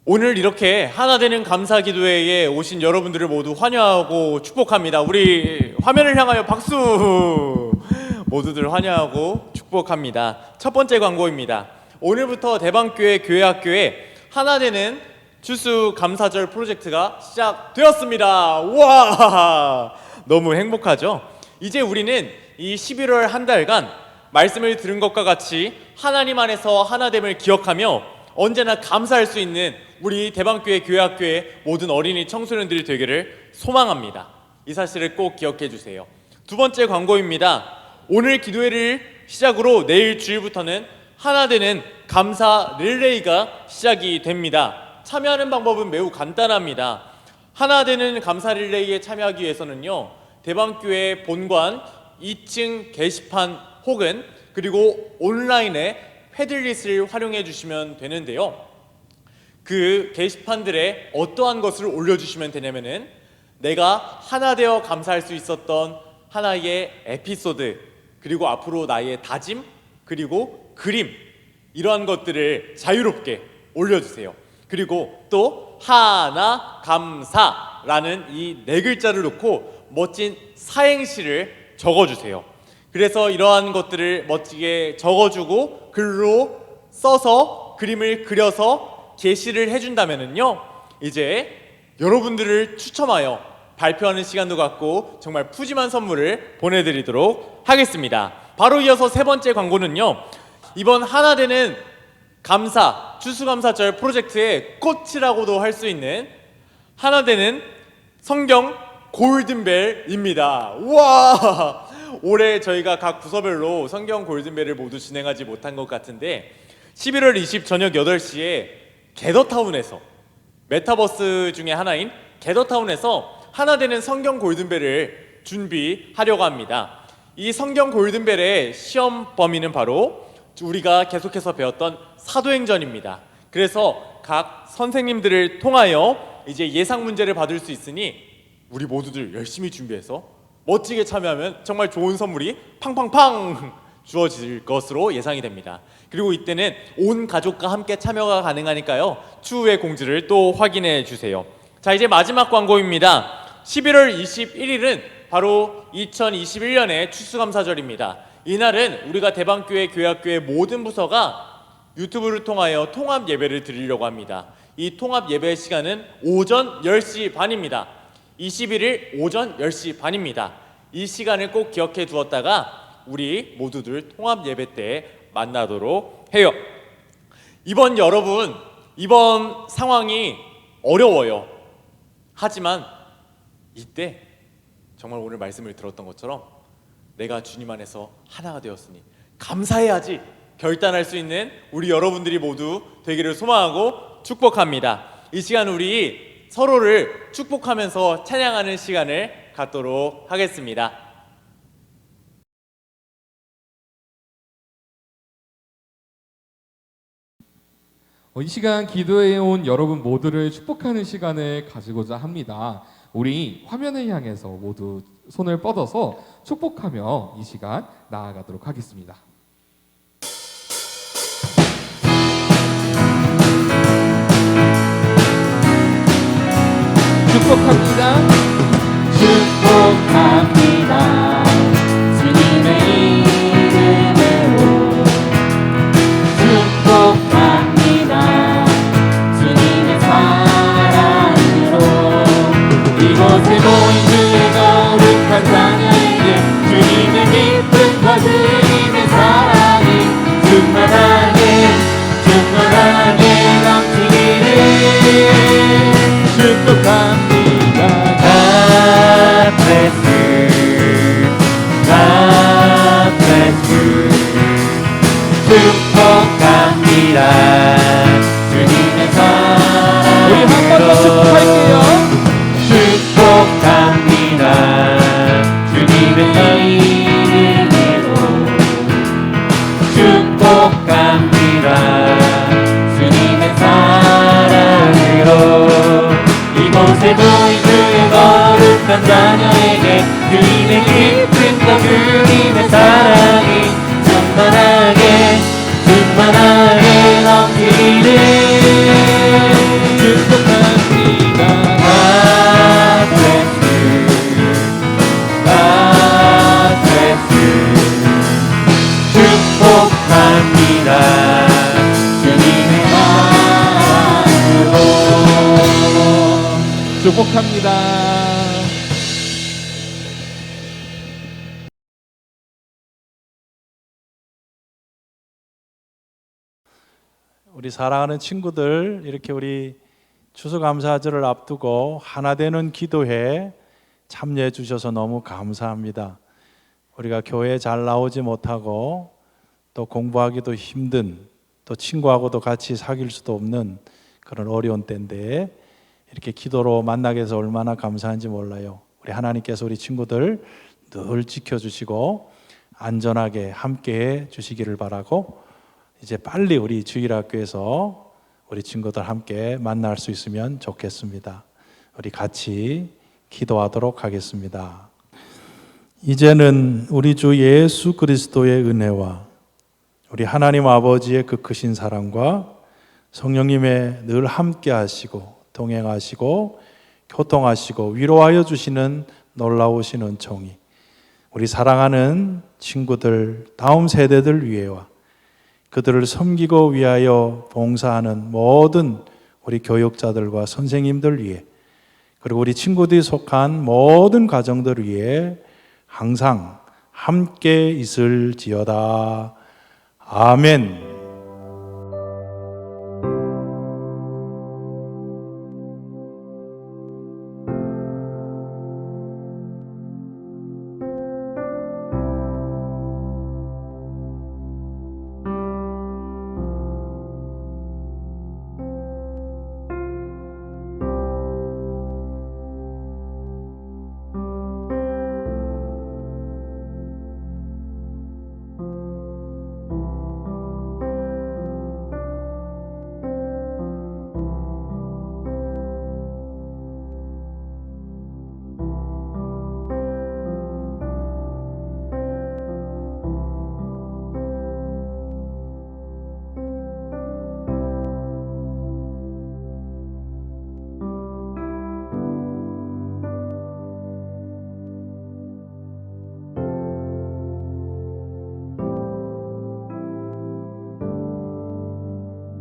Speaker 4: 오늘 이렇게 하나되는 감사기도회에 오신 여러분들을 모두 환영하고 축복합니다. 우리 화면을 향하여 박수! 모두들 환영하고 축복합니다. 첫 번째 광고입니다. 오늘부터 대방교회 교회학교에 하나되는 추수감사절 프로젝트가 시작되었습니다. 우와! 너무 행복하죠? 이제 우리는 이 11월 한 달간 말씀을 들은 것과 같이 하나님 안에서 하나됨을 기억하며 언제나 감사할 수 있는 우리 대방교회 교회학교의 모든 어린이 청소년들이 되기를 소망합니다. 이 사실을 꼭 기억해 주세요. 두 번째 광고입니다. 오늘 기도회를 시작으로 내일 주일부터는 하나되는 감사 릴레이가 시작이 됩니다. 참여하는 방법은 매우 간단합니다. 하나되는 감사 릴레이에 참여하기 위해서는요, 대방교회 본관 2층 게시판 혹은 그리고 온라인에 패들릿을 활용해 주시면 되는데요. 그 게시판들에 어떠한 것을 올려주시면 되냐면은 내가 하나 되어 감사할 수 있었던 하나의 에피소드, 그리고 앞으로 나의 다짐, 그리고 그림, 이러한 것들을 자유롭게 올려주세요. 그리고 또 하나 감사라는 이 네 글자를 놓고 멋진 사행시를 적어주세요. 그래서 이러한 것들을 멋지게 적어주고 글로 써서 그림을 그려서 게시를 해준다면은요, 이제 여러분들을 추첨하여 발표하는 시간도 갖고 정말 푸짐한 선물을 보내드리도록 하겠습니다. 바로 이어서 세 번째 광고는요, 이번 하나되는 감사 추수감사절 프로젝트의 꽃이라고도 할 수 있는 하나되는 성경 골든벨입니다. 우와! 올해 저희가 각 부서별로 성경 골든벨을 모두 진행하지 못한 것 같은데 11월 20 저녁 8시에 게더타운에서, 메타버스 중에 하나인 게더타운에서 하나되는 성경 골든벨을 준비하려고 합니다. 이 성경 골든벨의 시험 범위는 바로 우리가 계속해서 배웠던 사도행전입니다. 그래서 각 선생님들을 통하여 이제 예상 문제를 받을 수 있으니 우리 모두들 열심히 준비해서 멋지게 참여하면 정말 좋은 선물이 팡팡팡 주어질 것으로 예상이 됩니다. 그리고 이때는 온 가족과 함께 참여가 가능하니까요, 추후의 공지를 또 확인해 주세요. 자, 이제 마지막 광고입니다. 11월 21일은 바로 2021년의 추수감사절입니다. 이날은 우리가 대방교회 교회학교의 모든 부서가 유튜브를 통하여 통합 예배를 드리려고 합니다. 이 통합 예배 시간은 오전 10시 반입니다. 21일 오전 10시 반입니다. 이 시간을 꼭 기억해 두었다가 우리 모두들 통합 예배 때 만나도록 해요. 이번 상황이 어려워요. 하지만 이때 정말 오늘 말씀을 들었던 것처럼 내가 주님 안에서 하나가 되었으니 감사해야지 결단할 수 있는 우리 여러분들이 모두 되기를 소망하고 축복합니다. 이 시간 우리 서로를 축복하면서 찬양하는 시간을 갖도록 하겠습니다.
Speaker 1: 이 시간 기도에 온 여러분 모두를 축복하는 시간을 가지고자 합니다. 우리 화면을 향해서 모두 손을 뻗어서 축복하며 이 시간 나아가도록 하겠습니다. 축복합니다.
Speaker 2: 축복합니다. 주님의 이름으로 축복합니다. 주님의 사랑으로 이곳에 모인 주의 거룩한 자녀에게 주님의 기쁨과 주님의 사랑이 충만하게 넘치기를 축복합니다. God bless you. God bless you. 축복합니다. 주님의 사랑으로
Speaker 1: 우리 한 번 더 축복할게요.
Speaker 2: 축복합니다. 주님의 이름으로 축복합니다. 주님의 사랑으로 이곳에 모인 주의 거룩한 자녀에게 주님의 기쁨과 주님의 사랑이 충만하게 넘치기를
Speaker 1: 축복합니다.
Speaker 5: 우리 사랑하는 친구들, 이렇게 우리 추수감사절을 앞두고 하나 되는 기도회에 참여해 주셔서 너무 감사합니다. 우리가 교회에 잘 나오지 못하고 또 공부하기도 힘든, 또 친구하고도 같이 사귈 수도 없는 그런 어려운 때인데 이렇게 기도로 만나게 해서 얼마나 감사한지 몰라요. 우리 하나님께서 우리 친구들 늘 지켜주시고 안전하게 함께해 주시기를 바라고, 이제 빨리 우리 주일학교에서 우리 친구들 함께 만날 수 있으면 좋겠습니다. 우리 같이 기도하도록 하겠습니다. 이제는 우리 주 예수 그리스도의 은혜와 우리 하나님 아버지의 그 크신 사랑과 성령님의 늘 함께 하시고 동행하시고 교통하시고 위로하여 주시는 놀라우신 은총이 우리 사랑하는 친구들, 다음 세대들 위해와 그들을 섬기고 위하여 봉사하는 모든 우리 교육자들과 선생님들 위해, 그리고 우리 친구들이 속한 모든 가정들 위해 항상 함께 있을지어다. 아멘.